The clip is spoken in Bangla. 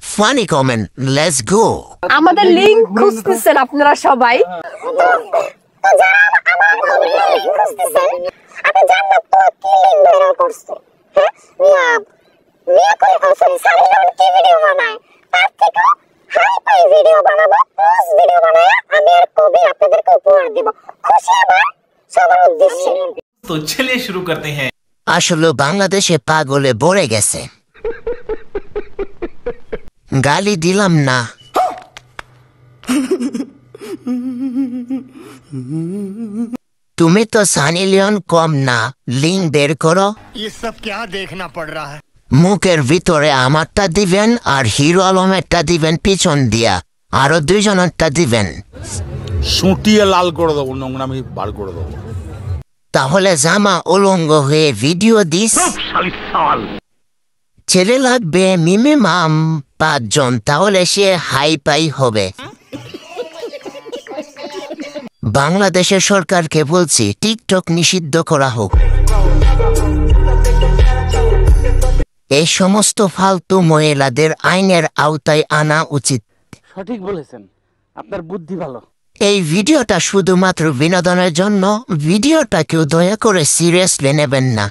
Funny comment. Let's go. আমাদের লিংক খুঁজতেছেন আপনারা সবাই। তো যারা আমার ভিডিও লিংক খুঁজতেছেন, আপনি জান্নাত তো কি লিংক ভাইরাল করছে? হ্যাঁ, মিয়া করে ফেলছেন। সারিলন কি ভিডিও বানায়, তার থেকে হাই ফাই ভিডিও বানাবো, পোস্ট ভিডিও বানায় আমি আর কবি আপনাদেরকে উপহার দিব। খুশি আবার সবার উদ্দেশ্যে। তো চলিয়ে শুরু করতে हैं। আসলে বাংলাদেশে পাগলে ভরে গেছে। গালি দিলাম না। তুমি তো সানি লিওন কম না। লিঙ্ক বের করো। ये सब क्या देखना पड़ रहा है? মুখের ভিতরে আমারটা দিবেন আর হিরো আলমেরটা দিবেন পিছন দিয়া, আরো দুইজনেরটা দিবেন। সুটিয়ে লাল করে দেবো, নোংরামি বার করে দেবো। তাহলে জামা উলঙ্গ হয়ে ভিডিও দিস। ছেলে লাগবে মিনিমাম 5 জন, তাহলে সে হাই পাই হবে। বাংলাদেশের সরকারকে বলছি টিকটক নিষিদ্ধ করা হোক। এই সমস্ত ফালতু মহিলাদের আইনের আওতায় আনা উচিত। সঠিক বলেছেন, আপনার বুদ্ধি ভালো। এই ভিডিওটা শুধুমাত্র বিনোদনের জন্য। ভিডিওটা কেউ দয়া করে সিরিয়াসলি নেবেন না।